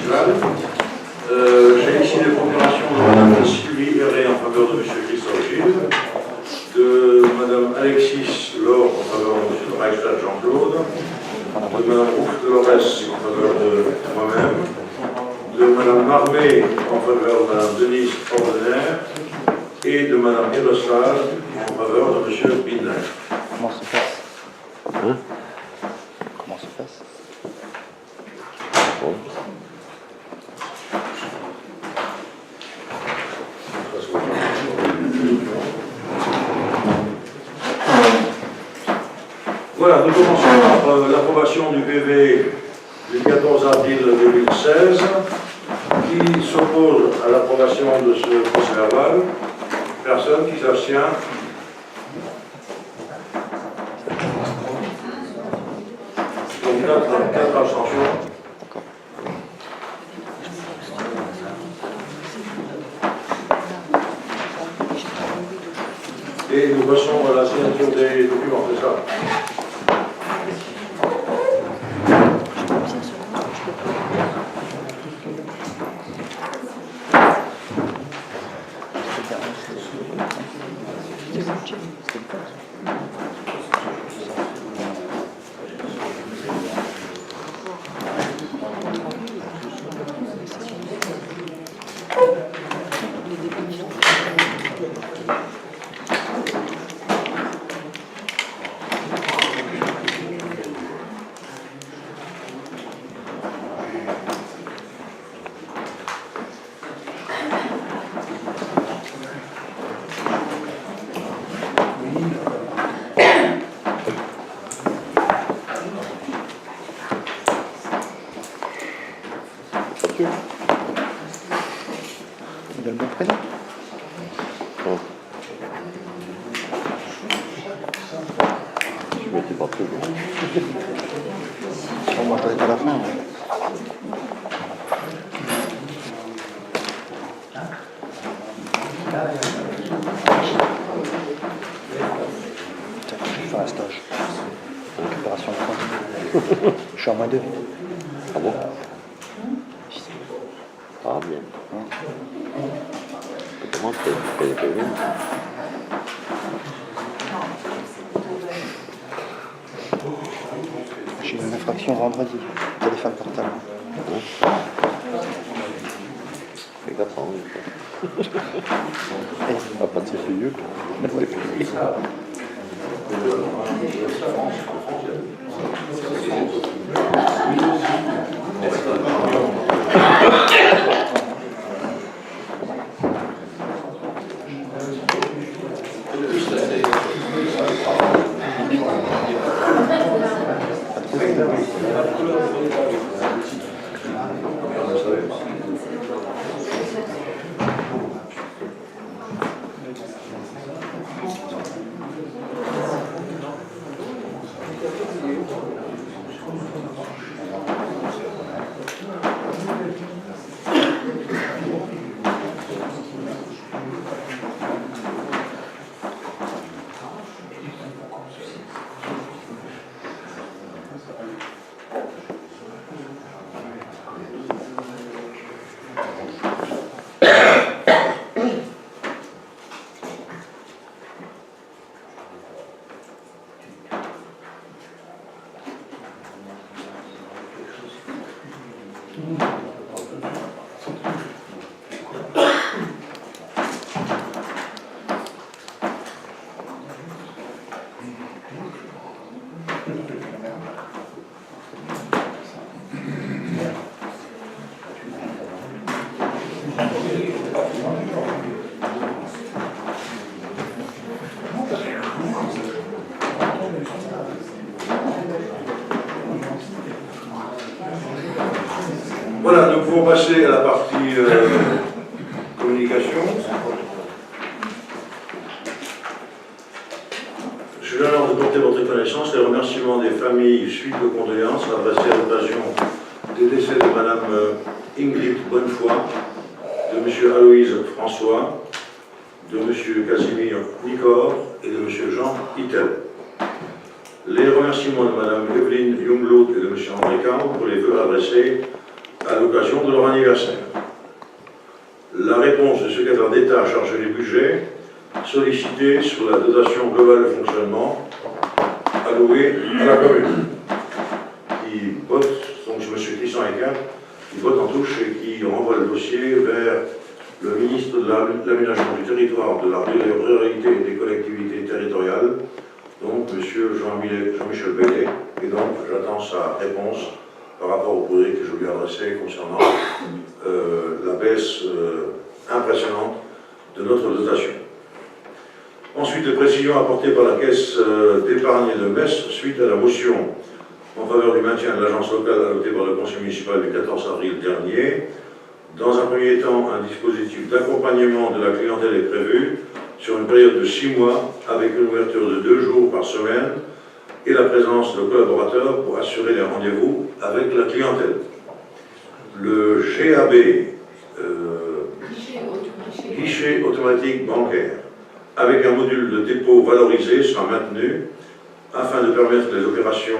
municipal. J'ai ici les procurations de Mme Sylvie Herré en faveur de M. Christophe Gilles, de Mme Alexis Laure en faveur de M. Reichstadt Jean-Claude, de Mme Ouf de Lorès en faveur de moi-même, de Mme Marmé en faveur de Mme Denise Ordener et de Mme Eroslal en faveur de M. Binder. Comment se passe Hein? Comment se passe Bon. Voilà, nous commençons par l'approbation du PV du 14 avril 2016 qui s'oppose à l'approbation de ce procès-verbal. Personne qui s'abstient. Donc 4 abstentions. Et nous passons à la signature des documents, c'est ça? Il a le bon prénom. Oh. Je m'étais pas plus loin. On va pas à la fin. Ouais. Tiens, je vais faire un stage. Récupération de points. Je suis à -2. Ah bon? Ah bien. Comment tu fais les PV? J'ai eu une infraction vendredi. Téléphone portable. Fais gaffe, hein. Ah, pas de CPU. Voilà, nous pouvons passer à la partie communication. J'ai l'honneur de porter votre connaissance les remerciements des familles suite aux condoléances adressées à l'occasion des décès de Mme Ingrid Bonnefoy, de M. Aloïse François, de M. Casimir Nicor et de M. Jean Hittel. Les remerciements de Mme Evelyne Jungloot et de M. André Kahn pour les vœux adressés à l'occasion de leur anniversaire. La réponse du secrétaire d'État chargé du budget sollicitée sur la dotation globale de fonctionnement allouée à la commune, qui vote, donc M. Christian Eckert, qui vote en touche et qui renvoie le dossier vers le ministre de l'aménagement du territoire, de la ruralité et des collectivités territoriales, donc M. Jean-Michel Bellet, et donc j'attends sa réponse par rapport au courrier que je lui ai adressé concernant la baisse impressionnante de notre dotation. Ensuite, les précisions apportées par la Caisse d'épargne de Metz suite à la motion en faveur du maintien de l'agence locale adoptée par le Conseil municipal du 14 avril dernier. Dans un premier temps, un dispositif d'accompagnement de la clientèle est prévu sur une période de 6 mois avec une ouverture de 2 jours par semaine et la présence de collaborateurs pour assurer les rendez-vous avec la clientèle. Le GAB, guichet automatique bancaire, avec un module de dépôt valorisé sera maintenu afin de permettre les opérations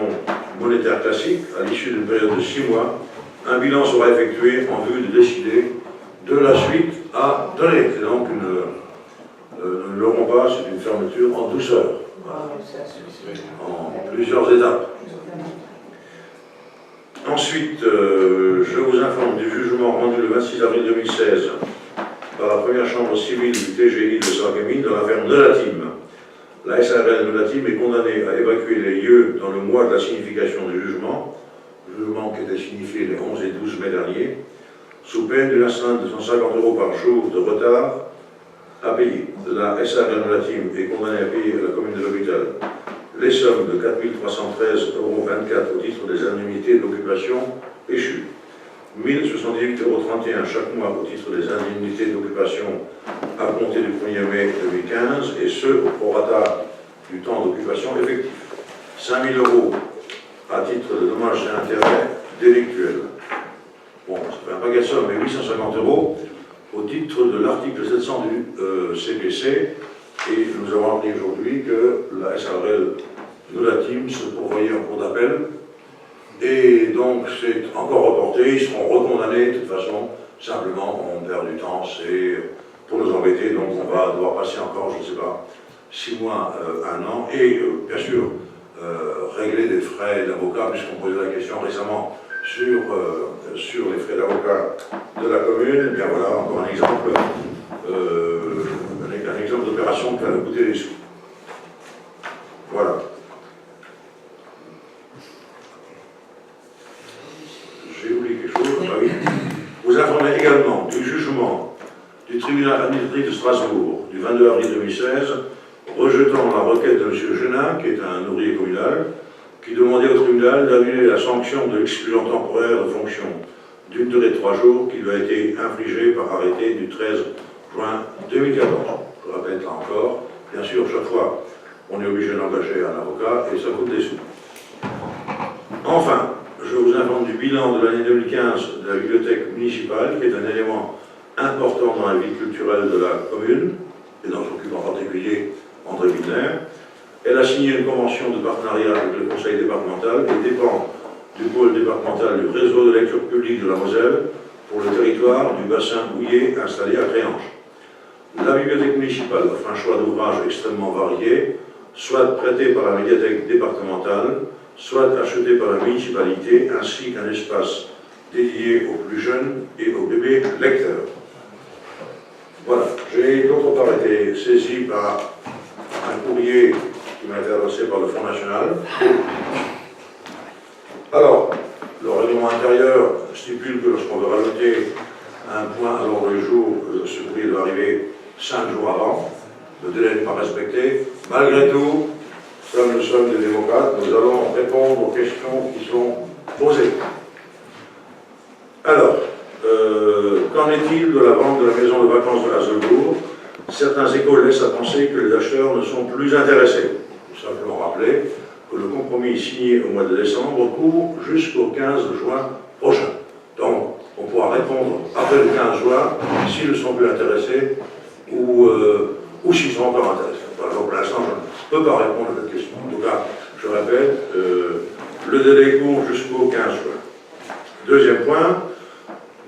monétaires classiques à l'issue d'une période de 6 mois. Un bilan sera effectué en vue de décider de la suite à donner. C'est donc nous ne l'aurons pas, c'est une fermeture en douceur, en plusieurs étapes. Ensuite, je vous informe du jugement rendu le 26 avril 2016 par la première chambre civile du TGI de Sarreguemines dans l'affaire Nolatim. La SARL Nolatim est condamnée à évacuer les lieux dans le mois de la signification du jugement qui était signifié les 11 et 12 mai dernier, sous peine d'une astreinte de 150 € par jour de retard à payer. La SARL Nolatim est condamnée à payer à la commune de l'Hôpital les sommes de 4 313,24 € au titre des indemnités d'occupation échues, 1 078,31 € chaque mois au titre des indemnités d'occupation à compter du 1er mai 2015, et ce, au prorata du temps d'occupation effectif. 5 000 € à titre de dommages et intérêts délictuels. Bon, ça fait un paquet de sommes, mais 850 € au titre de l'article 700 du CPC, et nous avons appris aujourd'hui que la SARL Nolatim se pourvoyait en cours d'appel, et donc c'est encore reporté, ils seront recondamnés, de toute façon, simplement on perd du temps, c'est pour nous embêter, donc on va devoir passer encore, je ne sais pas, 6 mois, 1 an, et bien sûr, régler des frais d'avocat, puisqu'on posait la question récemment sur les frais d'avocat de la commune. Et bien voilà, encore un exemple d'opération qui va nous coûter des sous. Voilà. J'ai oublié quelque chose. Ah oui. Vous informez également du jugement du tribunal administratif de Strasbourg du 22 avril 2016, rejetant la requête de M. Genin, qui est un ouvrier communal, qui demandait au tribunal d'annuler la sanction de l'exclusion temporaire de fonction d'une durée de 3 jours qui lui a été infligée par arrêté du 13 juin 2014. Je répète là encore, bien sûr, chaque fois, on est obligé d'engager un avocat et ça coûte des sous. Enfin, je vous informe du bilan de l'année 2015 de la bibliothèque municipale, qui est un élément important dans la vie culturelle de la commune, et dont s'occupe en particulier André Widner. Elle a signé une convention de partenariat avec le conseil départemental et dépend du pôle départemental du réseau de lecture publique de la Moselle pour le territoire du bassin houillé installé à Créange. La bibliothèque municipale offre un choix d'ouvrages extrêmement variés, soit prêtés par la médiathèque départementale, soit achetés par la municipalité, ainsi qu'un espace dédié aux plus jeunes et aux bébés lecteurs. Voilà, j'ai d'autre part été saisi par un courrier qui m'a été adressé par le Front National. Alors, le règlement intérieur stipule que lorsqu'on veut rajouter un point à l'ordre du jour, ce courrier doit arriver 5 jours avant. Le délai n'est pas respecté. Malgré tout, comme nous sommes des démocrates, nous allons répondre aux questions qui sont posées. Alors, qu'en est-il de la vente de la maison de vacances de Hasselbourg? Certains échos laissent à penser que les acheteurs ne sont plus intéressés. Il faut simplement rappeler que le compromis signé au mois de décembre court jusqu'au 15 juin prochain. Donc, on pourra répondre après le 15 juin s'ils ne sont plus intéressés ou s'ils sont encore intéressés. Par exemple, pour l'instant, je ne peux pas répondre à cette question. En tout cas, je répète, le délai court jusqu'au 15 juin. Deuxième point,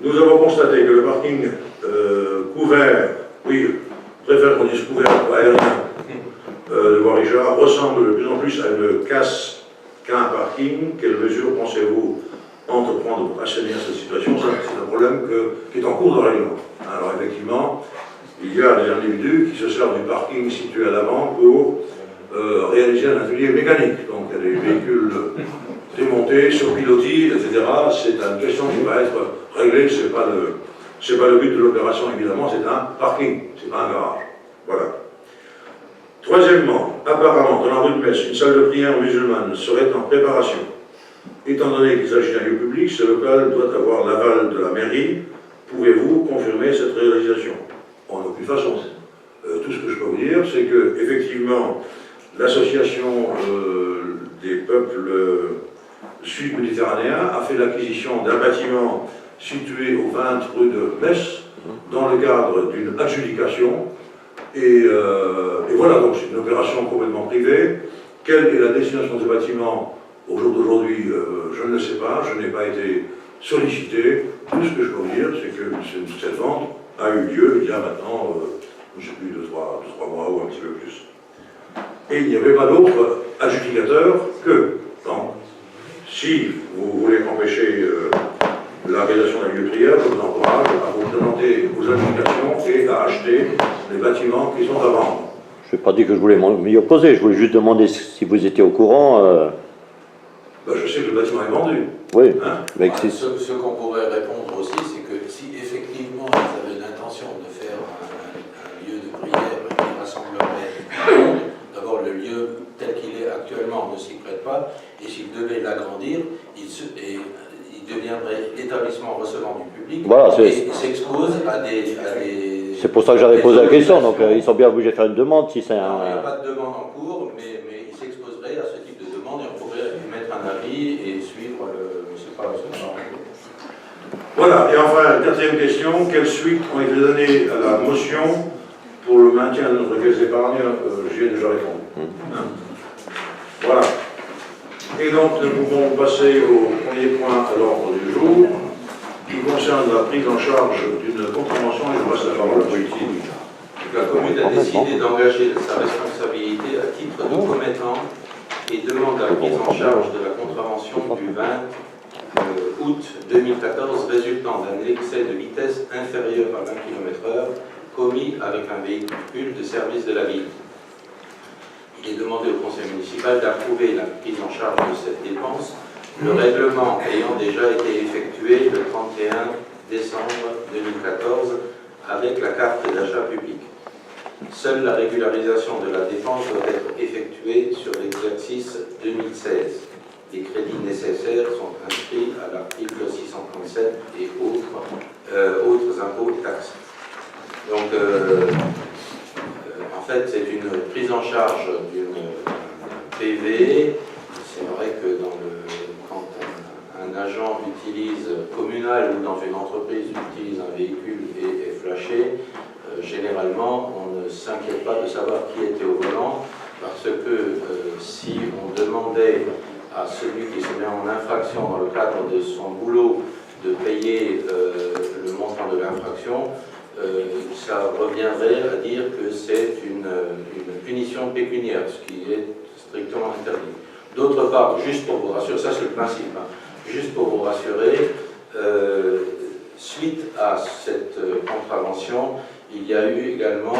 Nous avons constaté que le parking couvert, oui, je préfère qu'on dise couvert ou aérien, de Bois-Richard, ressemble de plus en plus à une casse qu'à un parking. Quelles mesures pensez-vous entreprendre pour assainir cette situation? C'est un problème qui est en cours de règlement. Alors effectivement, il y a des individus qui se servent du parking situé à l'avant pour réaliser un atelier mécanique. Donc il y a des véhicules démontés, sur pilotis, etc. C'est une question qui va être réglée. C'est pas le but de l'opération, évidemment, c'est un parking, c'est pas un garage. Voilà. Troisièmement, apparemment, dans la rue de Metz, une salle de prière musulmane serait en préparation. Étant donné qu'il s'agit d'un lieu public, ce local doit avoir l'aval de la mairie. Pouvez-vous confirmer cette réalisation? En aucune façon. Tout ce que je peux vous dire, c'est que, effectivement, l'association des peuples sud-méditerranéens a fait l'acquisition d'un bâtiment situé au 20 rue de Metz, dans le cadre d'une adjudication. Et voilà, donc c'est une opération complètement privée. Quelle est la destination de ce bâtiment au jour d'aujourd'hui? Je ne le sais pas, je n'ai pas été sollicité. Tout ce que je peux vous dire, c'est que cette vente a eu lieu il y a maintenant, je ne sais plus, 2-3 mois ou un petit peu plus. Et il n'y avait pas d'autre adjudicateur que. Donc, si vous voulez empêcher la réalisation d'un lieu de prière, je vous encourage à vous présenter aux adjudications et à acheter les bâtiments qui sont à vendre. Je n'ai pas dit que je voulais m'y opposer, je voulais juste demander si vous étiez au courant. Ben, je sais que le bâtiment est vendu. Oui, hein? Ce qu'on pourrait répondre aussi, c'est que si effectivement vous avez l'intention de faire un lieu de prière qui rassemblerait tout le monde, d'abord le lieu tel qu'il est actuellement ne s'y prête pas, et s'il devait l'agrandir, il deviendrait l'établissement recevant du public, voilà, et s'expose à des c'est pour ça que j'avais posé la question, donc ils sont bien obligés de faire une demande si c'est un... Non, il n'y a pas de demande en cours, mais il s'exposerait à ce type de demande et on pourrait émettre un avis et suivre le... Voilà, et enfin, quatrième question, quelles suites ont été données à la motion pour le maintien de notre caisse d'épargne? J'y ai déjà répondu. Hein? Voilà. Et donc, nous pouvons passer au premier point à l'ordre du jour, qui concerne la prise en charge d'une contravention, et je passe la parole à Politique. La commune a décidé d'engager sa responsabilité à titre de commettant et demande la prise en charge de la contravention du 20 août 2014 résultant d'un excès de vitesse inférieur à 20 km/h commis avec un véhicule de service de la ville. Il est demandé au conseil municipal d'approuver la prise en charge de cette dépense, le règlement ayant déjà été effectué le 31 décembre 2014 avec la carte d'achat public. Seule la régularisation de la dépense doit être effectuée sur l'exercice 2016. Les crédits nécessaires sont inscrits à l'article 637 et autres impôts et taxes. Donc, en fait, c'est une prise en charge d'une PV. C'est vrai que quand un agent communal ou dans une entreprise utilise un véhicule et est flashé, généralement, on ne s'inquiète pas de savoir qui était au volant, parce que si on demandait à celui qui se met en infraction dans le cadre de son boulot de payer le montant de l'infraction, ça reviendrait à dire que c'est une punition pécuniaire, ce qui est strictement interdit. D'autre part, juste pour vous rassurer, ça c'est le principe, hein, juste pour vous rassurer, suite à cette contravention, il y a eu également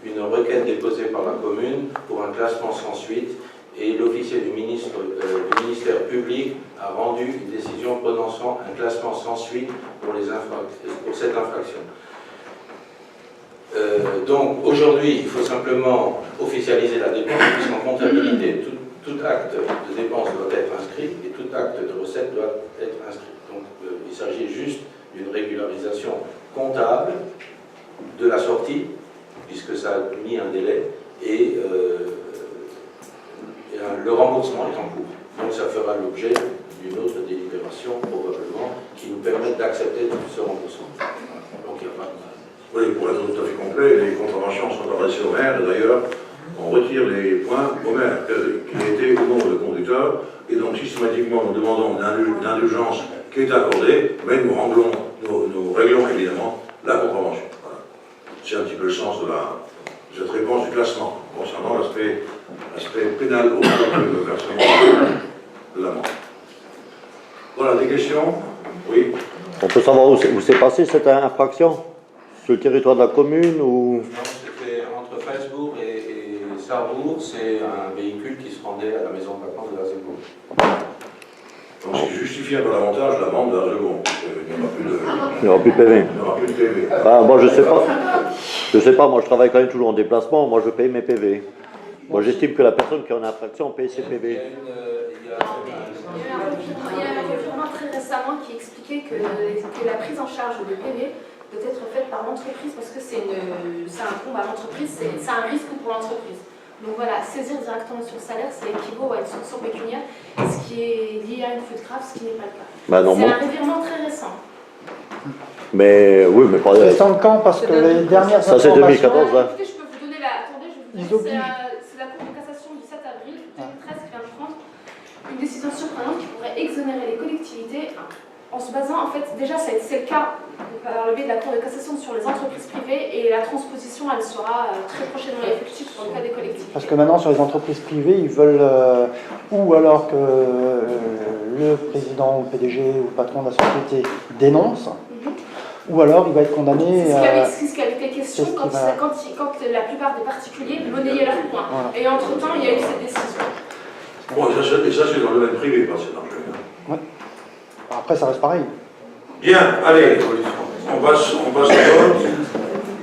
une requête déposée par la commune pour un classement sans suite, et l'officier du ministère public a rendu une décision prononçant un classement sans suite pour cette infraction. Donc aujourd'hui, il faut simplement officialiser la dépense, puisqu'en comptabilité, tout acte de dépense doit être inscrit et tout acte de recette doit être inscrit. Donc il s'agit juste d'une régularisation comptable de la sortie, puisque ça a mis un délai, et le remboursement est en cours. Donc ça fera l'objet d'une autre délibération, probablement, qui nous permette d'accepter ce remboursement. Donc il n'y a pas de... Oui, pour être tout à fait complet, les contraventions sont adressées au maire, et d'ailleurs, on retire les points au maire, qui était au nombre de conducteurs, et donc systématiquement nous demandons une indulgence qui est accordée, mais nous renglons nos le sens de cette réponse du classement concernant l'aspect pénal au cours du versement de l'amende. Voilà, des questions? Oui. On peut savoir où s'est passée cette infraction? Sur le territoire de la commune ou... Non, c'était entre Falsbourg et Sarrebourg, c'est un véhicule qui se rendait à la maison de vacances de Hazebourg. Donc, ce qui justifie un peu davantage l'amende de Hazebourg. Il n'y aura plus de PV. Il n'y aura plus de PV. Ah, moi, je sais pas. Je sais pas, moi, je travaille quand même toujours en déplacement. Moi, je paye mes PV. Moi, j'estime que la personne qui est en infraction paye ses PV. Il y a un revirement très récemment qui expliquait que la prise en charge de PV doit être faite par l'entreprise parce que c'est un compte à l'entreprise, c'est un risque pour l'entreprise. Donc voilà, saisir directement sur le salaire, ça équivaut à une sanction pécuniaire, ce qui est lié à une faute grave, ce qui n'est pas le cas. Bah, non, c'est moi... un revirement très récent. Mais oui, mais pas... Récent de quand? Parce que les dernières Ça, c'est 2014, là. Écoutez, je peux vous donner la... Attendez, je vais vous dire, c'est la Cour de cassation du 7 avril 2013 qui vient de prendre une décision surprenante qui pourrait exonérer les collectivités en se basant, en fait, déjà c'est le cas par le biais de la Cour de cassation sur les entreprises privées et la transposition, elle sera très prochainement effective pour le cas des collectivités. Parce que maintenant, sur les entreprises privées, ils veulent, ou alors que le président ou le PDG ou le patron de la société dénonce, ou alors il va être condamné. C'est ce qui avait été question quand la plupart des particuliers monnayaient leurs points. Voilà. Et entre-temps, il y a eu cette décision. Bon, ça c'est dans le domaine privé, pas c'est dans le domaine. Ouais. Après, ça reste pareil. Bien, allez, on passe au vote.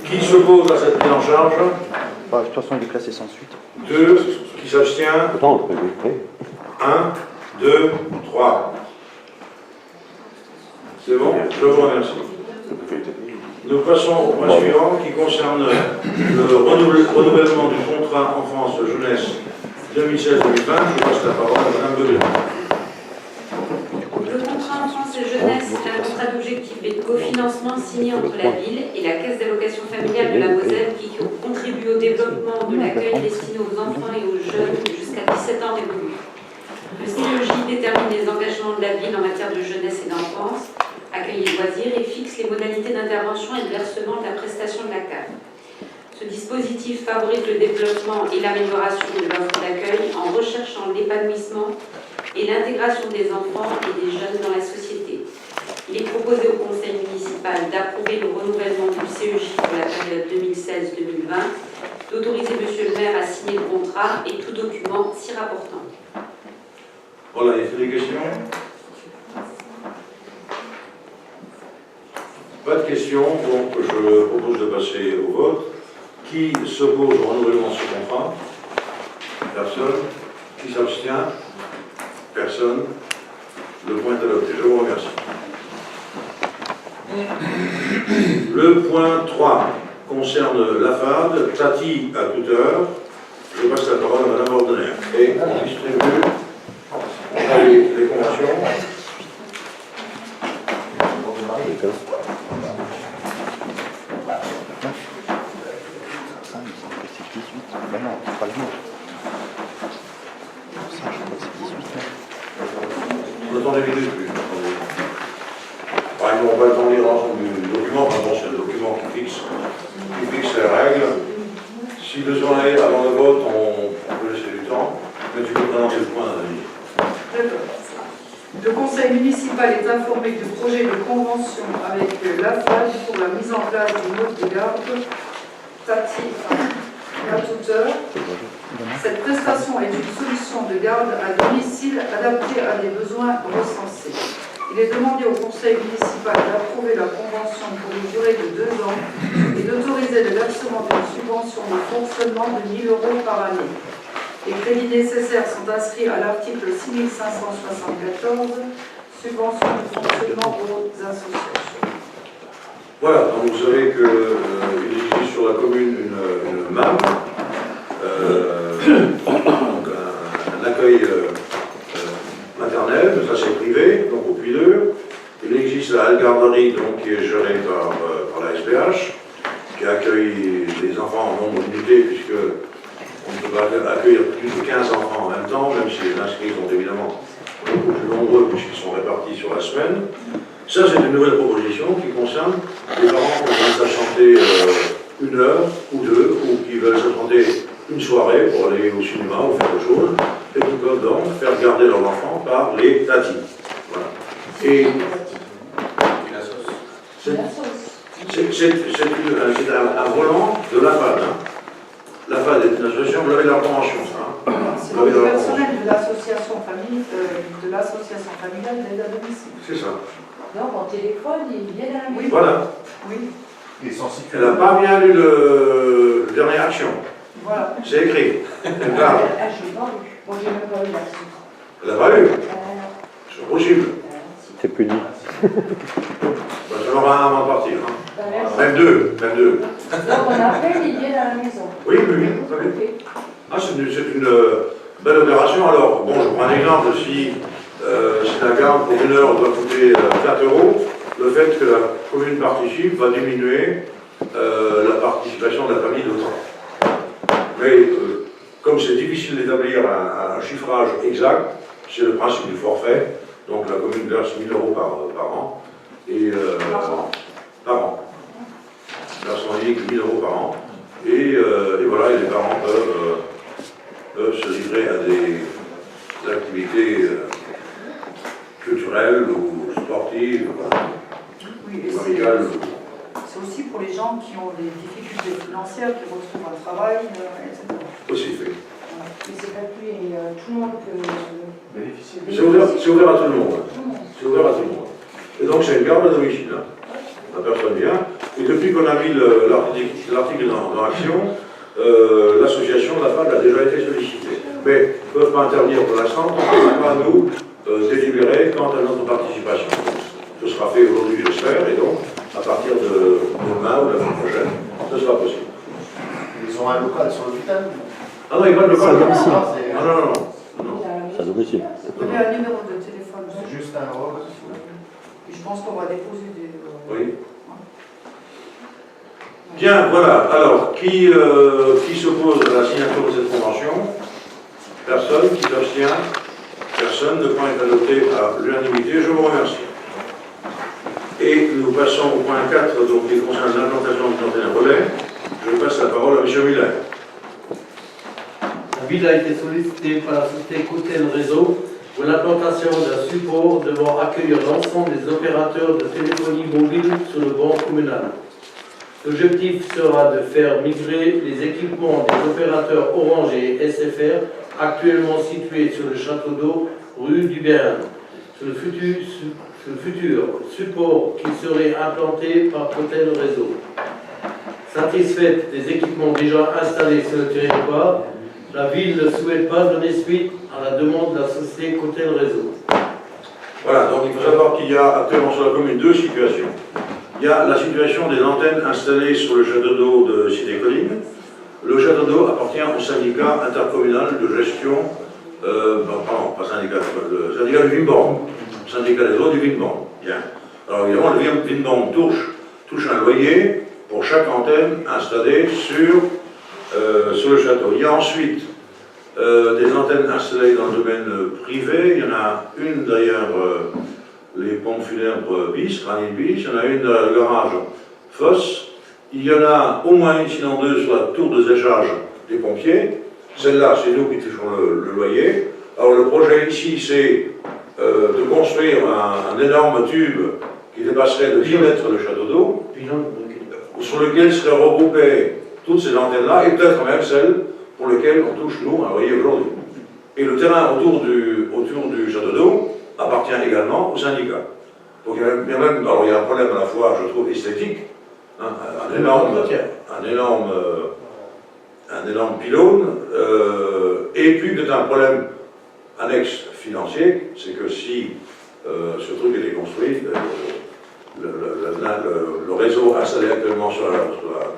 Qui s'oppose à cette prise en charge? Enfin, de toute façon, il est classé sans suite. 2. Qui s'abstient? Attends, le PV, oui. 1, 2, 3. C'est bon? Je vous remercie. Nous passons au point suivant qui concerne le renouvellement du contrat enfance-jeunesse 2016-2020. Je passe la parole à Mme Beguin. Le contrat enfance et jeunesse est un contrat d'objectif et de cofinancement signé entre la ville et la Caisse d'allocation familiale de la Moselle qui contribue au développement de l'accueil destiné aux enfants et aux jeunes jusqu'à 17 ans révolus. Le CEJ détermine les engagements de la ville en matière de jeunesse et d'enfance, accueil et loisirs et fixe les modalités d'intervention et de versement de la prestation de la CAF. Ce dispositif favorise le développement et l'amélioration de l'offre d'accueil en recherchant l'épanouissement et l'intégration des enfants et des jeunes dans la société. Il est proposé au conseil municipal d'approuver le renouvellement du CEJ pour la période 2016-2020, d'autoriser monsieur le maire à signer le contrat et tout document s'y rapportant. Voilà, il y a des questions? Pas de questions, donc je propose de passer au vote. Qui s'oppose au renouvellement de ce contrat? Personne. Qui s'abstient? Personne. Le point est adopté. Je vous remercie. Le point 3 concerne l'AFAD, Tati à toute heure. Je passe la parole à Mme Ordonnaire. Et on distribue les conventions. Ça, il me semble que c'est 18. Ben non, c'est pas le mot. Ça, je crois que c'est 18. On attend les minutes plus. Enfin, ils n'ont pas le temps de lire l'ensemble du document. Enfin, bon, c'est le document qui fixe les règles. Si besoin est, avant le vote, on peut laisser du temps. Mais tu peux présenter le point, Nathalie. D'accord. Le conseil municipal est informé du projet de convention avec l'AFAD pour la mise en place du mode de garde Tati à toute heure. Cette prestation est une solution de garde à domicile adaptée à des besoins recensés. Il est demandé au conseil municipal d'approuver la convention pour une durée de 2 ans et d'autoriser le versement d'une subvention de fonctionnement de 1 000 € par année. Les crédits nécessaires sont inscrits à l'article 6574, subvention de fonctionnement aux associations. Voilà, donc vous savez qu'il existe sur la commune une MAM, donc un accueil maternel, mais ça c'est privé, donc au Puy 2. Il existe la Algarderie, donc qui est gérée par la SPH, qui accueille les enfants en nombre limité, puisque on ne peut pas accueillir plus de 15 enfants en même temps, même si les inscrits sont évidemment beaucoup plus nombreux, puisqu'ils sont répartis sur la semaine. Ça, c'est une nouvelle proposition qui concerne les parents qui ont commencé à chanter une heure ou deux, ou qui veulent se tenter une soirée pour aller au cinéma ou faire autre chose, et qui peuvent donc faire garder leurs enfants par les tatis. Voilà. Et c'est un volant de la FAD. Hein. La FAD est une association, vous avez la convention, ça. Hein. C'est le personnel de l'association familiale d'aide à domicile. C'est ça. Donc on téléphone, ils viennent à la maison. Oui. Voilà. Oui. Elle n'a pas bien lu le dernière action. Voilà. C'est écrit. Elle parle. Ah, je l'ai pas vu. Moi, j'ai même pas eu la suite. Elle n'a pas lu. C'est possible. C'est puni. Bah, ça aura un avant de partir. Hein. Même deux. Donc on appelle, ils viennent à la maison. Oui. Ah, c'est une belle opération. Alors, bon, je prends un exemple. Si la garde pour une heure doit coûter 4 €, le fait que la commune participe va diminuer la participation de la famille d'autant. Mais comme c'est difficile d'établir un chiffrage exact, c'est le principe du forfait. Donc la commune verse 1 000 € par an. Et par an. Verse en ligne 1 000 € par an. Et voilà, et les parents peuvent se livrer à des activités culturelles ou sportives, Oui, et familiales. c'est aussi pour les gens qui ont des difficultés financières, qui retrouvent un travail, etc. Aussi fait. Mais c'est pas plus, et tout le monde peut bénéficier. C'est ouvert à tout le monde. C'est ouvert à tout le monde. Et donc c'est une garde à domicile. Hein. La personne vient. Et depuis qu'on a mis l'article dans l'action, l'association, la FAD, a déjà été sollicitée. Mais ils ne peuvent pas intervenir pour l'instant, donc on ne peut pas nous délibérer quant à notre participation. Ce sera fait aujourd'hui, j'espère, et donc à partir de demain ou la semaine prochaine, ce sera possible. Ils ont un local sur l'hôpital? Ah non, il n'y a pas de local. C'est à domicile. Ah non. C'est à domicile. Il y a un numéro de téléphone. C'est juste un rôle. Et je pense qu'on va déposer des... Oui. Bien, voilà. Alors, qui s'oppose à la signature de cette convention? Personne. Qui s'abstient? Personne. Le point est adopté à l'unanimité. Je vous remercie. Et nous passons au point 4, donc qui concerne l'implantation d'une antenne relais. Je passe la parole à M. Miller. La ville a été sollicitée par la société Cotel Réseau pour l'implantation d'un support devant accueillir l'ensemble des opérateurs de téléphonie mobile sur le banc communal. L'objectif sera de faire migrer les équipements des opérateurs Orange et SFR actuellement situés sur le château d'eau rue du Béarn, sur le futur support qui serait implanté par Cotel Réseau. Satisfaite des équipements déjà installés sur le territoire, la ville ne souhaite pas donner suite à la demande de la société Cotel Réseau. Voilà, donc il faut savoir qu'il y a actuellement sur la commune deux situations. Il y a la situation des antennes installées sur le château d'eau de Cité-Colline. Le château d'eau appartient au syndicat intercommunal de gestion, pardon, pas syndicat, le syndicat du Vinborn, syndicat des eaux du Vinborn. Bien. Alors évidemment, le Vinborn touche un loyer pour chaque antenne installée sur le château. Il y a ensuite des antennes installées dans le domaine privé. Il y en a une derrière les pompes funèbres bis, granit bis. Il y en a une dans le garage fosse. Il y en a au moins une, sinon deux, sur la tour de séchage des pompiers. Celle-là, c'est nous qui touchons le loyer. Alors le projet ici, c'est de construire un énorme tube qui dépasserait de 10 mètres le château d'eau, sur lequel seraient regroupées toutes ces antennes-là, et peut-être même celles pour lesquelles on touche, nous, un loyer aujourd'hui. Et le terrain autour du château d'eau appartient également au syndicat. Donc il y a un problème à la fois, je trouve, esthétique, hein, un énorme pylône, et puis peut-être un problème annexe financier, c'est que si ce truc était construit, le réseau installé actuellement sur la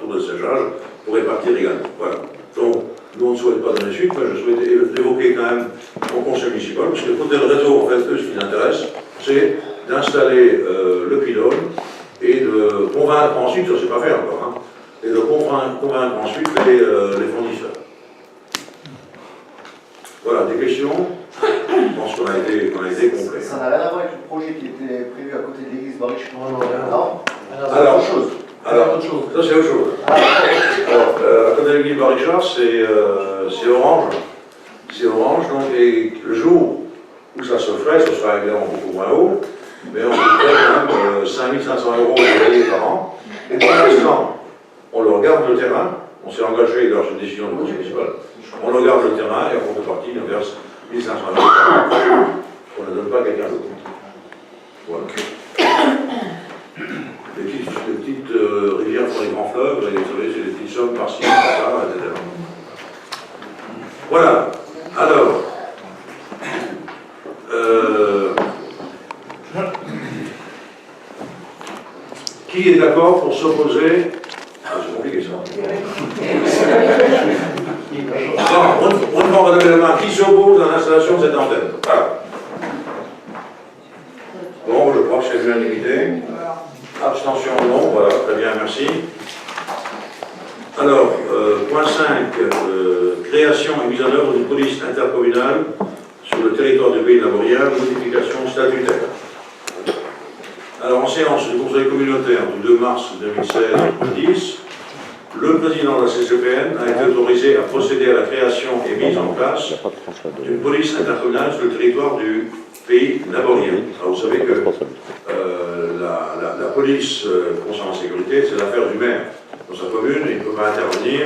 tour de séchage pourrait partir également. Voilà. Donc, nous, on ne souhaite pas donner suite, mais je souhaite évoquer quand même au conseil municipal, parce que côté le réseau, en fait, eux, ce qui les intéresse, c'est d'installer le pylône et de convaincre ensuite, ça c'est pas fait encore, hein, et de convaincre ensuite les fournisseurs. Voilà, des questions? Je pense qu'on a été complet. Ça n'a rien à voir avec le projet qui était prévu à côté de l'église Bariche. Non, Non. Alors, autre chose. Alors, ça c'est autre chose. délégué par Richard, c'est Orange. C'est Orange, donc, et le jour où ça se ferait, ce sera évidemment beaucoup moins haut, mais on coûterait quand même 5 500 € de loyer par an. Et pour l'instant, on le regarde le terrain, on s'est engagé dans une décision du conseil municipal, on regarde le terrain et en contrepartie, on verse 1 500 € par an. On ne donne pas à quelqu'un d'autre. Voilà. Les petites rivières font les grands fleuves, et vous savez, c'est des petites sommes par-ci, par-là, etc. Voilà. Alors, qui est d'accord pour s'opposer? Ah, c'est compliqué ça. On demande à lever la main. Qui s'oppose à l'installation de cette antenne? Voilà. Bon, je crois que c'est l'unanimité. Abstention non, voilà, très bien, merci. Alors, point 5, création et mise en œuvre d'une police intercommunale sur le territoire du Pays de la Maurienne, modification statutaire. Alors, en séance du Conseil communautaire du 2 mars 2016-10, le président de la CCPN a été autorisé à procéder à la création et mise en place d'une police intercommunale sur le territoire du Pays naborien. Alors, vous savez que la police concernant la sécurité, c'est l'affaire du maire. Dans sa commune, il ne peut pas intervenir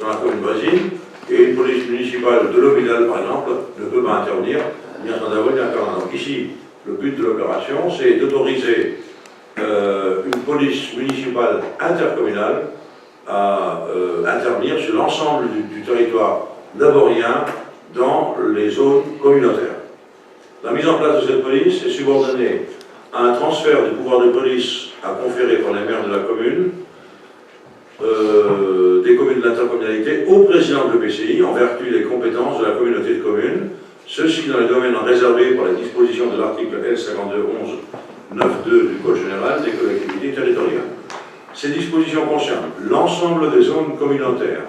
dans la commune voisine, et une police municipale de l'hôpital, par exemple, ne peut pas intervenir ni en Saint-Avold ni en Carnaval. Donc ici, le but de l'opération, c'est d'autoriser une police municipale intercommunale à intervenir sur l'ensemble du territoire naborien dans les zones communautaires. La mise en place de cette police est subordonnée à un transfert du pouvoir de police à conférer par les maires de la commune, des communes de l'intercommunalité au président de l'EPCI en vertu des compétences de la communauté de communes, ceci dans les domaines réservés par les dispositions de l'article L5211-9.2 du Code général des collectivités territoriales. Ces dispositions concernent l'ensemble des zones communautaires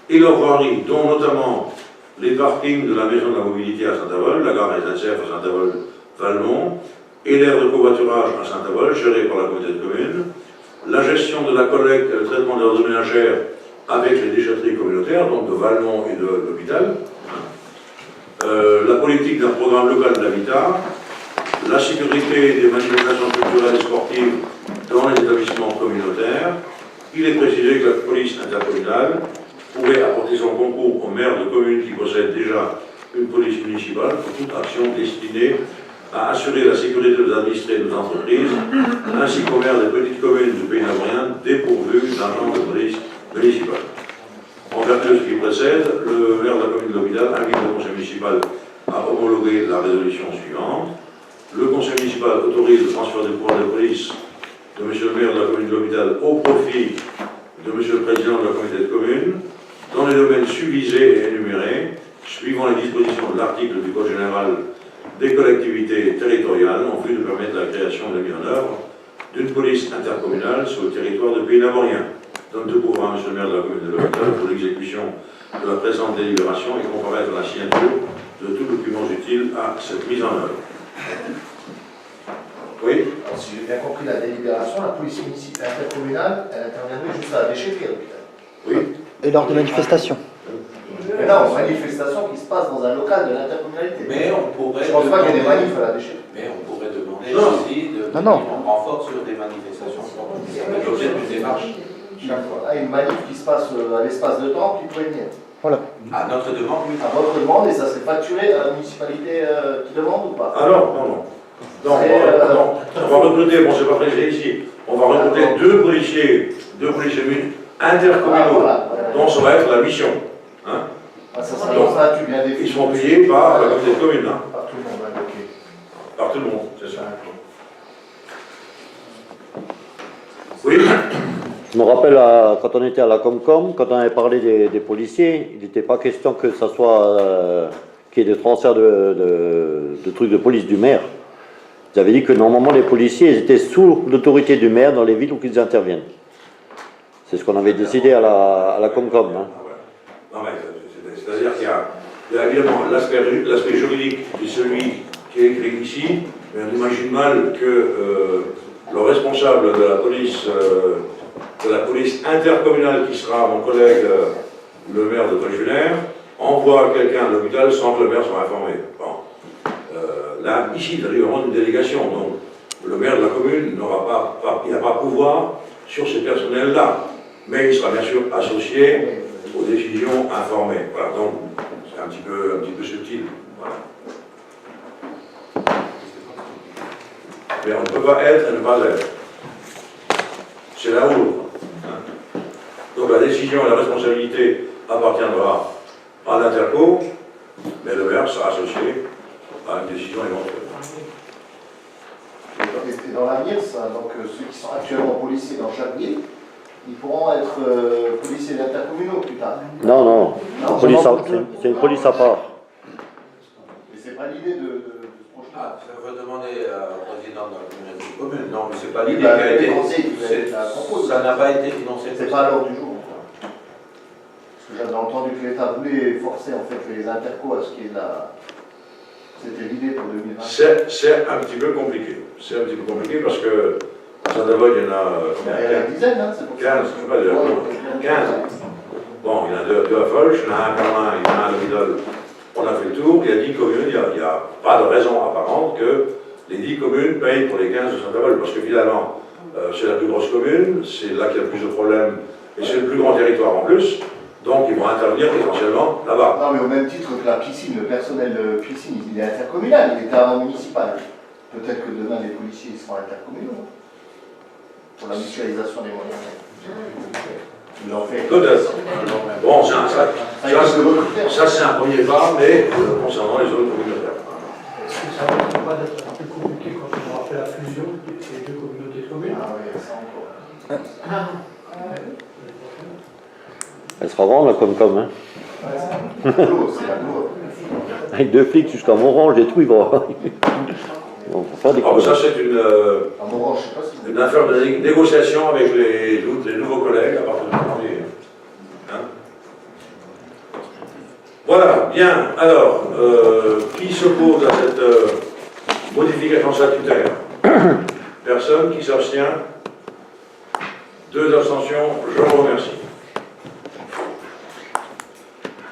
et leurs voiries, dont notamment les parkings de la Maison de la Mobilité à Saint-Avold, la gare SNCF à Saint-Avold-Valmont et l'aire de covoiturage à Saint-Avold, gérée par la communauté de communes, la gestion de la collecte et le traitement des ordures ménagères avec les déchetteries communautaires, donc de Valmont et de l'hôpital, la politique d'un programme local de l'habitat, la sécurité des manifestations culturelles et sportives dans les établissements communautaires. Il est précisé que la police intercommunale pourrait apporter son concours aux maires de communes qui possèdent déjà une police municipale pour toute action destinée à assurer la sécurité des administrés et des entreprises, ainsi qu'aux maires des petites communes du Pays naborien dépourvues d'agents de police municipale. En vertu de ce qui précède, le maire de la commune de l'hôpital invite le conseil municipal à homologuer la résolution suivante. Le conseil municipal autorise le transfert du pouvoir de police de monsieur le maire de la commune de l'hôpital au profit de monsieur le président de la communauté de communes dans les domaines subvisés et énumérés, suivant les dispositions de l'article du Code général des collectivités territoriales en vue de permettre la création et la mise en œuvre d'une police intercommunale sur le territoire du Pays naborien. Donne de pouvoir à M. le maire de la commune de l'hôpital pour l'exécution de la présente délibération et compromettre la signature de tous documents utiles à cette mise en œuvre. Oui. Alors, si j'ai bien compris la délibération, la police municipale intercommunale, elle interviendrait juste à la déchetterie à l'hôpital. Oui. Et lors des manifestations. Mais là, on manifestation qui se passe dans un local de l'intercommunalité. Mais on pourrait. Je pense pas qu'il y ait des manifs à la déchetterie. Mais on pourrait demander aussi de renfort sur des manifestations. C'est l'objet d'une démarche. Chaque fois. Ah, une manif qui se passe à l'espace de temps, qui pourrait venir. Voilà. À notre demande, oui. À votre demande, et ça serait facturé à la municipalité qui demande ou pas? Alors, non. Non, on va recruter, bon, c'est pas précisé ici, on va recruter deux policiers intercommunaux, dont ça va être la mission. Hein? Ah, ça sera dans ça, tu viens définir. Ils seront payés par la communauté de communes. Hein? Par tout le monde, hein, ok. Par tout le monde, c'est ça. Oui. Je me rappelle quand on était à la Comcom, quand on avait parlé des policiers, il n'était pas question que ça soit qu'il y ait des transferts de trucs de police du maire. Ils avaient dit que normalement les policiers ils étaient sous l'autorité du maire dans les villes où ils interviennent. C'est ce qu'on avait décidé à la Comcom. Hein. Non, mais c'est-à-dire qu'il y a évidemment l'aspect juridique de celui qui est écrit ici, mais on imagine mal que le responsable de la police intercommunale, qui sera mon collègue, le maire de Tréjulaire, envoie quelqu'un à l'hôpital sans que le maire soit informé. Bon. Là, ici, il y aura une délégation, donc le maire de la commune il n'a pas pouvoir sur ces personnels-là, mais il sera bien sûr associé aux décisions informées. Voilà, donc c'est un petit peu subtil. Voilà. Mais on ne peut pas être et ne pas être. C'est là où. Donc la décision et la responsabilité appartiendra à l'interco, mais le maire sera associé à une décision éventuelle. Et dans l'avenir, donc ceux qui sont actuellement policiers dans chaque ville, ils pourront être policiers intercommunaux plus tard. Non, non, c'est une police à part. Mais c'est pas l'idée de se projeter. Ah, ça veut demander au président de la communauté de communes. Non, mais c'est pas l'idée qui a été. Ça n'a pas été financé. C'est pas à l'ordre du jour. Parce que j'avais entendu que l'État voulait forcer en fait les intercos à ce qu'il y ait la. C'était l'idée pour 2020. C'est un petit peu compliqué. C'est un petit peu compliqué parce que ça d'abord, il y en a. Il y a une dizaine, hein, c'est pour 15, je ne sais pas dire. 15. Bon, il y en a deux à Folch, il y en a un à Carlin, il y en a un à l'hôpital. On a fait le tour, il y a 10 communes, il n'y a pas de raison apparente que les 10 communes payent pour les 15 de Saint-Avold, parce que finalement, c'est la plus grosse commune, c'est là qu'il y a le plus de problèmes, et c'est le plus grand territoire en plus, donc ils vont intervenir essentiellement là-bas. Non, mais au même titre que la piscine, le personnel de piscine, il est intercommunal, il est avant municipal. Peut-être que demain, les policiers seront intercommunaux, pour la mutualisation des moyens. Ils l'ont fait. Peut-être. Bon, ça c'est un premier pas, mais concernant les autres communautaires. Est-ce que ça ne va pas être un peu compliqué quand on aura fait la fusion des deux communautés de communes? Ah oui, ça encore. Elle sera grande la Comcom, hein. C'est la loi. Avec 2 flics jusqu'à Montrange et tout, ils vont faire des Ça c'est une affaire de négociation avec les nouveaux collègues à partir de janvier. Hein? Voilà, bien. Alors, qui s'oppose à cette modification statutaire? Personne. Qui s'abstient? 2 abstentions. Je vous remercie.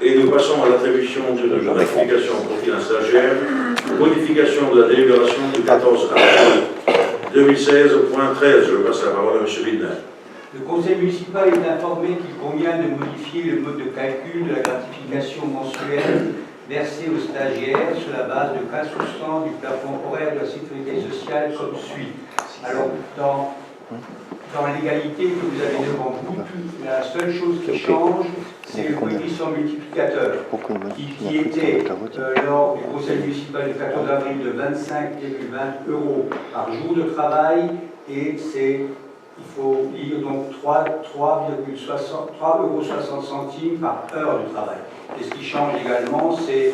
Et nous passons à l'attribution de rectification au profit d'un stagiaire, modification de la délibération du 14 avril 2016 au point 13. Je passe la parole à M. Widner. Le conseil municipal est informé qu'il convient de modifier le mode de calcul de la gratification mensuelle versée aux stagiaires sur la base de 15% du plafond horaire de la sécurité sociale comme suit. Alors, dans l'égalité que vous avez devant vous, la seule chose qui change, c'est le coefficient multiplicateur qui était lors du conseil municipal du 14 avril de 25,20 € par jour de travail, et il faut lire donc 3,60 € par heure de travail. Et ce qui change également, c'est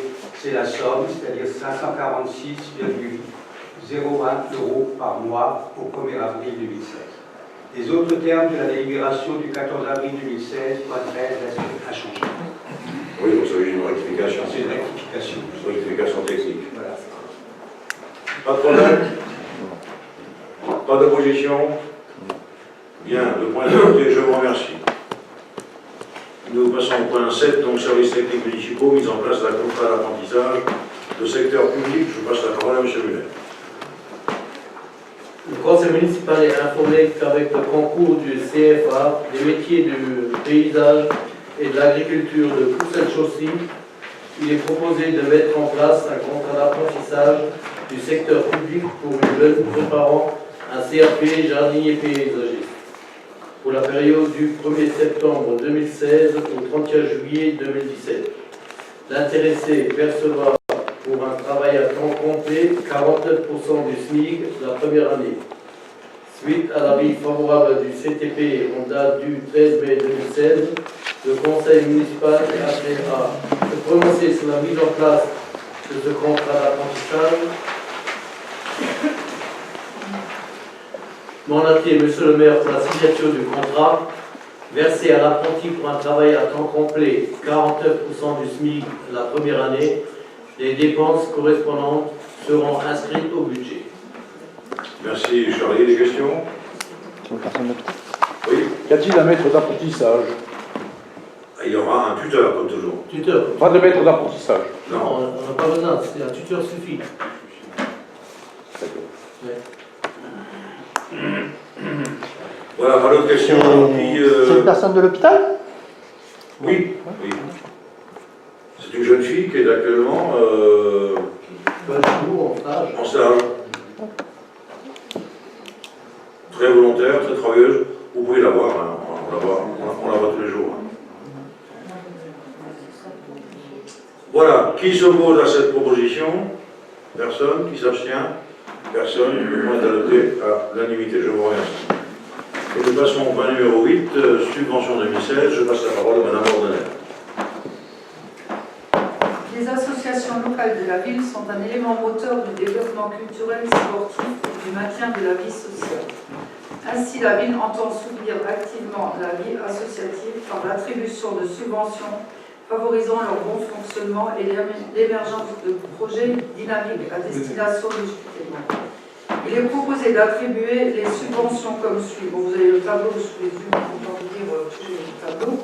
la somme, c'est-à-dire 546,020 € par mois au 1er avril 2016. Les autres termes de la délibération du 14 avril 2016, point 13, restent inchangés. Oui, donc c'est une rectification. C'est une rectification. Une rectification technique. Voilà. Pas de problème? Pas d'opposition? Bien, le point est adopté, je vous remercie. Nous passons au point 7, donc services techniques municipaux, mise en place d'un contrat d'apprentissage de secteur public. Je passe la parole à M. Muller. Le conseil municipal est informé qu'avec le concours du CFA, des métiers du paysage et de l'agriculture de Coussel-Chaussy, il est proposé de mettre en place un contrat d'apprentissage du secteur public pour une jeune préparant un CAP jardinier paysagiste pour la période du 1er septembre 2016 au 31 juillet 2017. L'intéressé percevra pour un travail à temps complet 49% du SMIC la première année. Suite à l'avis favorable du CTP en date du 13 mai 2016, le conseil municipal est appelé à se prononcer sur la mise en place de ce contrat d'apprentissage. Mandater monsieur le maire pour la signature du contrat, verser à l'apprenti pour un travail à temps complet 49% du SMIC la première année. Les dépenses correspondantes seront inscrites au budget. Merci, Charlie. Des questions? Oui. Y a-t-il un maître d'apprentissage? Il y aura un tuteur, comme toujours. Tuteur. Pas de maître d'apprentissage. Non, on n'a pas besoin, c'est un tuteur suffit. Voilà, pas d'autres questions. C'est une personne de l'hôpital? Oui, oui. C'est une jeune fille qui est actuellement en stage. Très volontaire, très travailleuse. Vous pouvez la voir, hein. On la voit tous les jours. Voilà, qui s'oppose à cette proposition? Personne. Qui s'abstient? Personne. Le point est adopté à l'unanimité. Je vous remercie. Et nous passons au point numéro 8, subvention 2016. Je passe la parole à Mme Ordonner. Les associations locales de la ville sont un élément moteur du développement culturel, sportif et du maintien de la vie sociale. Ainsi, la ville entend soutenir activement la vie associative par l'attribution de subventions favorisant leur bon fonctionnement et l'émergence de projets dynamiques à destination du supplément. Il est proposé d'attribuer les subventions comme suit. Bon, vous avez le tableau sous les yeux, on peut vous dire tous les tableaux.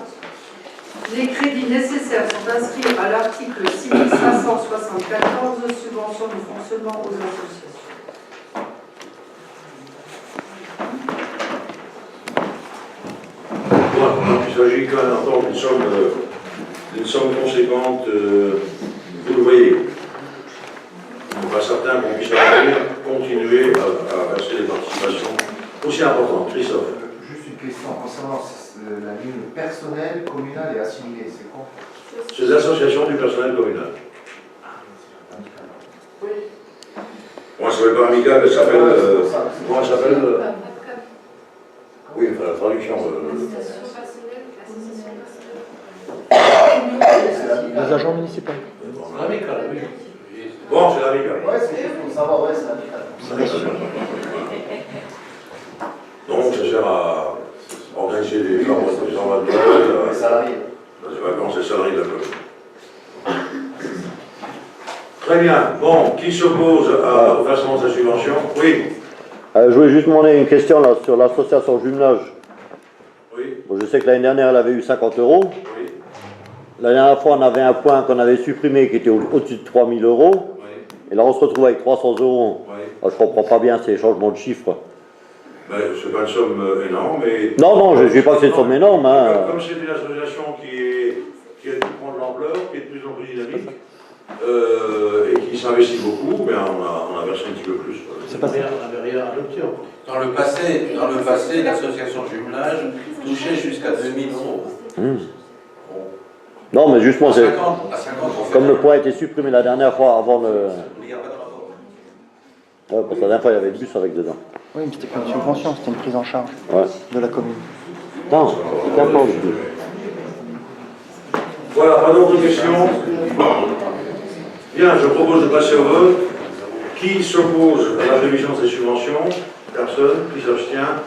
Les crédits nécessaires sont inscrits à l'article 6574, subvention de fonctionnement aux associations. Il s'agit quand même encore d'une somme conséquente, vous le voyez. On n'est pas certain qu'on puisse continuer à verser des participations aussi importantes. Christophe. Juste une question concernant la ligne personnel, communal et assimilé, c'est quoi? C'est l'association du personnel communal. Moi, ça ne s'appelle pas amical, elle s'appelle. Comment elle s'appelle? Oui, enfin la traduction. Les agents municipaux. Amical, oui. Bon, c'est l'amical. Ouais, c'est juste pour savoir, ouais, c'est amical. Donc, ça sert à organiser des gens de Les salariés. Les vacances des salariés de la commune. Très bien. Bon, qui s'oppose au versement de sa subvention? Oui. Je voulais juste demander une question là, sur l'association jumelage. Oui. Bon, je sais que l'année dernière, elle avait eu 50 €. Oui. La dernière fois, on avait un point qu'on avait supprimé qui était au-dessus de 3 000 €. Oui. Et là, on se retrouve avec 300 €. Oui. Alors, je ne comprends pas bien ces changements de chiffres. Ben, ce n'est pas une somme énorme, mais... Non, je ne dis pas que c'est une somme énorme. Hein. Comme c'est une association qui prend de l'ampleur, qui est de plus en plus dynamique, et qui s'investit beaucoup, ben on a versé un petit peu plus. On n'avait rien à l'option. Dans le passé, l'association jumelage touchait jusqu'à 2 000 €. Non, mais justement, À c'est 50, comme le point a été supprimé la dernière fois avant le... il n'y a pas de rapport. Ouais, parce que la dernière fois, il y avait le bus avec dedans. Oui, mais c'était pas une subvention, c'était une prise en charge de la commune. Non, c'est un plan, le bus. Voilà, pas d'autres questions? Bien, je propose de passer au vote. Qui s'oppose à l'attribution de ces subventions? Personne. Qui s'abstient?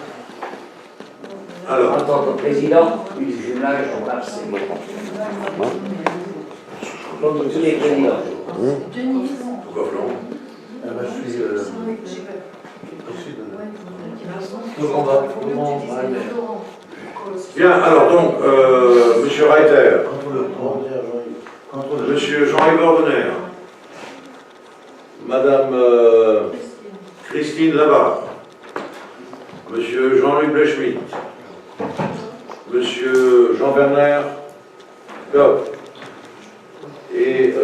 Alors. En tant que président du jumelage, on m'abstient. Comme tous les présidents. Pourquoi Florent? Je suis Bien, alors donc, Monsieur Reiter, Monsieur Jean-Yves Ordonner, Madame Christine Labarre, Monsieur Jean-Luc Blechschmidt, Monsieur Jean-Bernard Coq et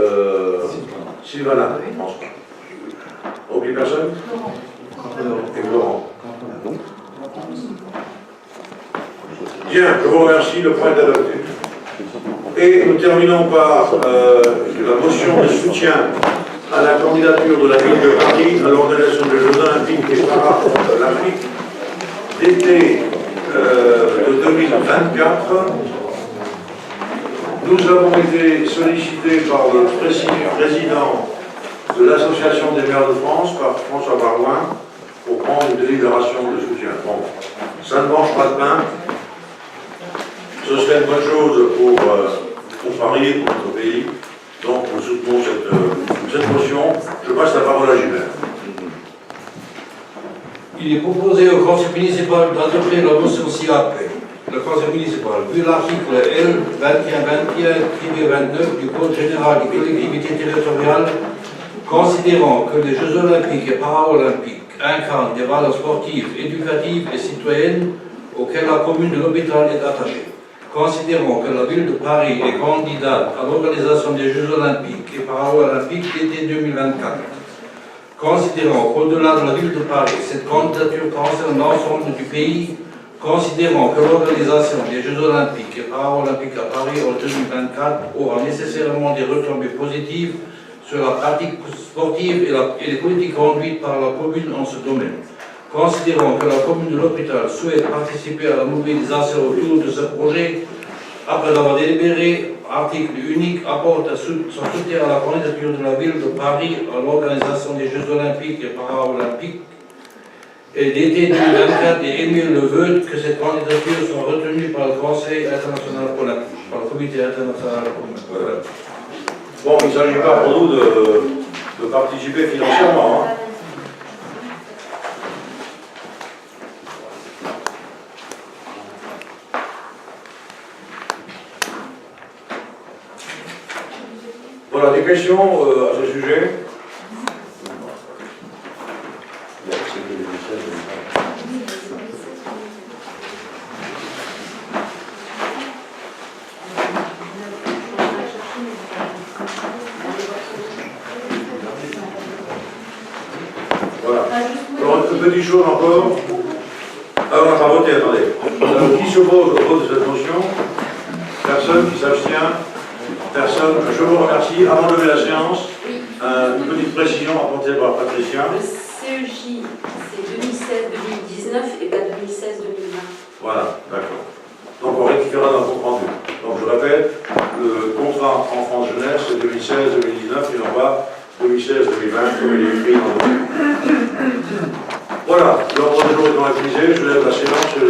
Sylvana, François. Aucune personne? Et Florent. Bien, je vous remercie, le point est adopté. Et nous terminons par la motion de soutien à la candidature de la ville de Paris à l'organisation des Jeux Olympiques et Paralympiques d'été de 2024. Nous avons été sollicités par le président de l'Association des maires de France, par François Barouin, pour prendre une délibération de soutien. Bon, ça ne mange pas de pain. Ce serait une bonne chose pour Paris et pour notre pays. Donc nous soutenons cette motion. Je passe la parole à Gilbert. Il est proposé au Conseil municipal d'adopter la motion ci-après. Le Conseil municipal, vu l'article L 2121-29 du Code général des collectivités territoriales, considérant que les Jeux olympiques et paralympiques incarnent des valeurs sportives, éducatives et citoyennes auxquelles la commune de l'hôpital est attachée, considérant que la ville de Paris est candidate à l'organisation des Jeux olympiques et paralympiques d'été 2024, considérant qu'au-delà de la ville de Paris, cette candidature concerne l'ensemble du pays, considérant que l'organisation des Jeux olympiques et paralympiques à Paris en 2024 aura nécessairement des retombées positives sur la pratique sportive et les politiques conduites par la commune en ce domaine. Considérant que la commune de l'hôpital souhaite participer à la mobilisation autour de ce projet, après avoir délibéré, article unique apporte son soutien à la candidature de la ville de Paris à l'organisation des Jeux olympiques et paralympiques et d'été 2024 et émet le vœu que cette candidature soit retenue par le Conseil international olympique, par le Comité international olympique. Bon, il ne s'agit pas pour nous de participer financièrement. Hein. Voilà, des questions à ce sujet? Voilà. Alors, une petite chose encore. Ah, on n'a pas voté, attendez. Qui s'oppose au vote de cette motion? Personne qui s'abstient? Personne. Je vous remercie. Avant de lever la séance, une petite précision apportée par Patricia. Le CEJ, c'est 2016-2019 et pas 2016-2020. Voilà, d'accord. Donc on rectifiera dans le compte rendu. Donc je répète, le contrat enfance-jeunesse c'est 2016-2019 et non pas 2016-2020 comme il est écrit dans le... Voilà, l'ordre du jour étant accusé, je lève la séance et je